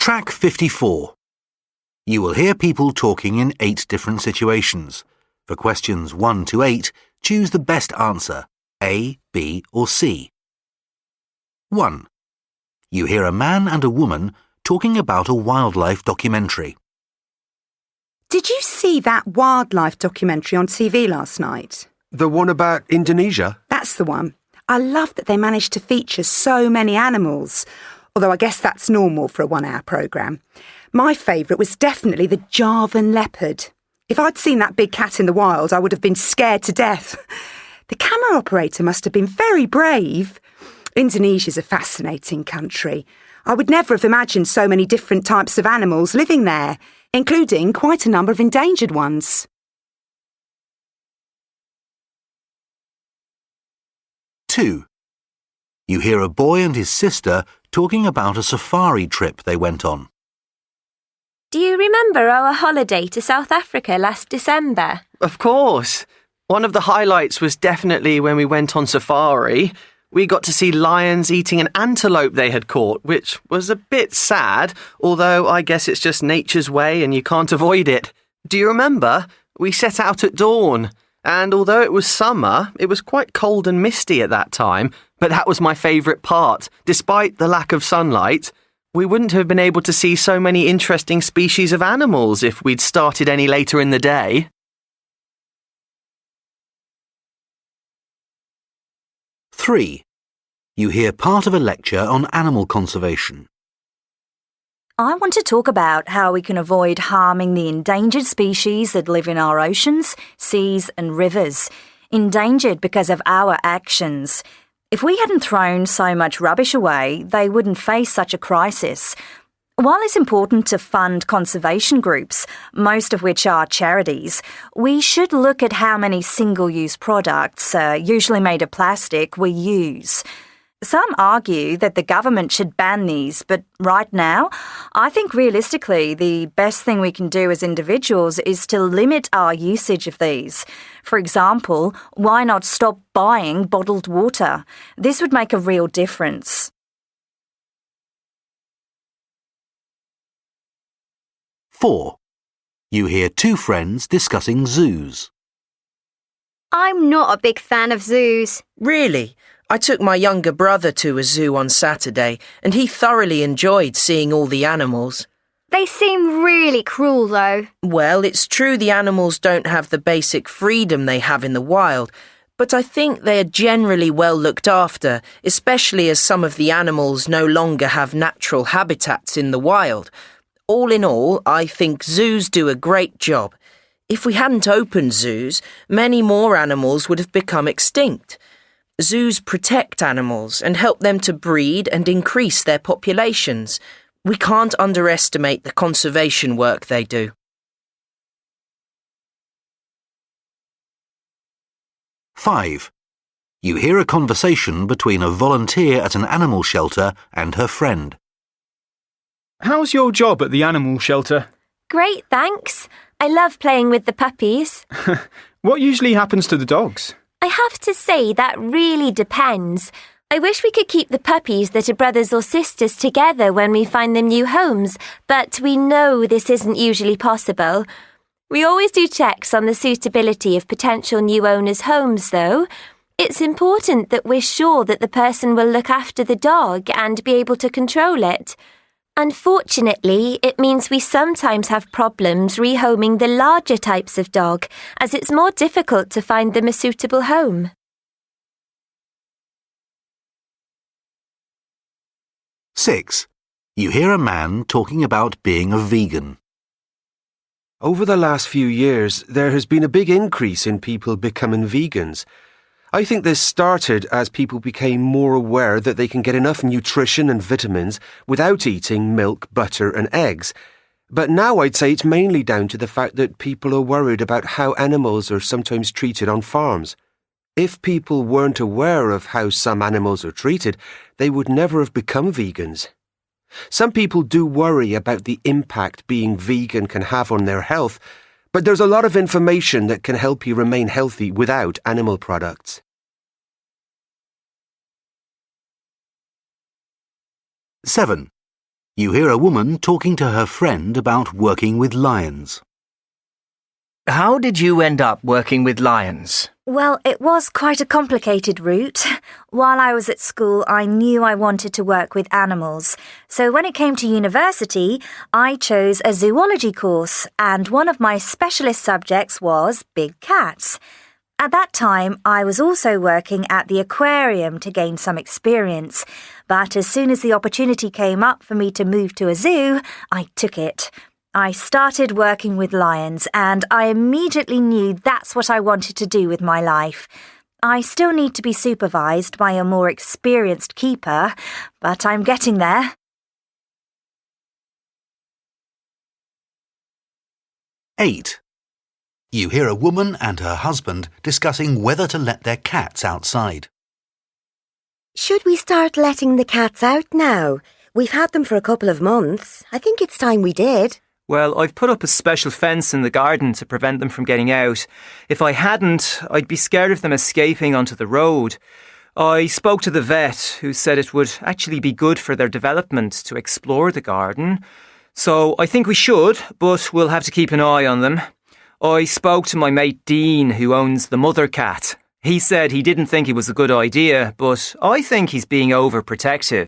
Track 54. You will hear people talking in 8 different situations. For questions 1 to 8, choose the best answer, A, B or C. 1. You hear a man and a woman talking about a wildlife documentary. Did you see that wildlife documentary on TV last night? The one about Indonesia? That's the one. I love that they managed to feature so many animals, although I guess that's normal for a 1-hour programme. My favourite was definitely the Javan leopard. If I'd seen that big cat in the wild, I would have been scared to death. The camera operator must have been very brave. Indonesia's a fascinating country. I would never have imagined so many different types of animals living there, including quite a number of endangered ones. 2. You hear a boy and his sister talking about a safari trip they went on. Do you remember our holiday to South Africa last December? Of course. One of the highlights was definitely when we went on safari. We got to see lions eating an antelope they had caught, which was a bit sad, although I guess it's just nature's way and you can't avoid it. Do you remember? We set out at dawn, and although it was summer, it was quite cold and misty at that time, but that was my favourite part. Despite the lack of sunlight, we wouldn't have been able to see so many interesting species of animals if we'd started any later in the day. 3. You hear part of a lecture on animal conservation. I want to talk about how we can avoid harming the endangered species that live in our oceans, seas and rivers. Endangered because of our actions. If we hadn't thrown so much rubbish away, they wouldn't face such a crisis. While it's important to fund conservation groups, most of which are charities, we should look at how many single-use products, usually made of plastic, we use. Some argue that the government should ban these, but right now, I think realistically the best thing we can do as individuals is to limit our usage of these. For example, why not stop buying bottled water? This would make a real difference. 4. You hear 2 friends discussing zoos. I'm not a big fan of zoos. Really? I took my younger brother to a zoo on Saturday, and he thoroughly enjoyed seeing all the animals. They seem really cruel, though. Well, it's true the animals don't have the basic freedom they have in the wild, but I think they are generally well looked after, especially as some of the animals no longer have natural habitats in the wild. All in all, I think zoos do a great job. If we hadn't opened zoos, many more animals would have become extinct. Zoos protect animals and help them to breed and increase their populations. We can't underestimate the conservation work they do. 5. You hear a conversation between a volunteer at an animal shelter and her friend. How's your job at the animal shelter? Great, thanks. I love playing with the puppies. What usually happens to the dogs? I have to say that really depends. I wish we could keep the puppies that are brothers or sisters together when we find them new homes, but we know this isn't usually possible. We always do checks on the suitability of potential new owners' homes, though. It's important that we're sure that the person will look after the dog and be able to control it. Unfortunately, it means we sometimes have problems rehoming the larger types of dog, as it's more difficult to find them a suitable home. 6. You hear a man talking about being a vegan. Over the last few years, there has been a big increase in people becoming vegans. I think this started as people became more aware that they can get enough nutrition and vitamins without eating milk, butter and eggs. But now I'd say it's mainly down to the fact that people are worried about how animals are sometimes treated on farms. If people weren't aware of how some animals are treated, they would never have become vegans. Some people do worry about the impact being vegan can have on their health, but there's a lot of information that can help you remain healthy without animal products. 7. You hear a woman talking to her friend about working with lions. How did you end up working with lions? Well, it was quite a complicated route. While I was at school, I knew I wanted to work with animals. So when it came to university, I chose a zoology course, and one of my specialist subjects was big cats. At that time, I was also working at the aquarium to gain some experience. But as soon as the opportunity came up for me to move to a zoo, I took it. I started working with lions, and I immediately knew that's what I wanted to do with my life. I still need to be supervised by a more experienced keeper, but I'm getting there. 8. You hear a woman and her husband discussing whether to let their cats outside. Should we start letting the cats out now? We've had them for a couple of months. I think it's time we did. Well, I've put up a special fence in the garden to prevent them from getting out. If I hadn't, I'd be scared of them escaping onto the road. I spoke to the vet, who said it would actually be good for their development to explore the garden. So I think we should, but we'll have to keep an eye on them. I spoke to my mate Dean, who owns the mother cat. He said he didn't think it was a good idea, but I think he's being overprotective.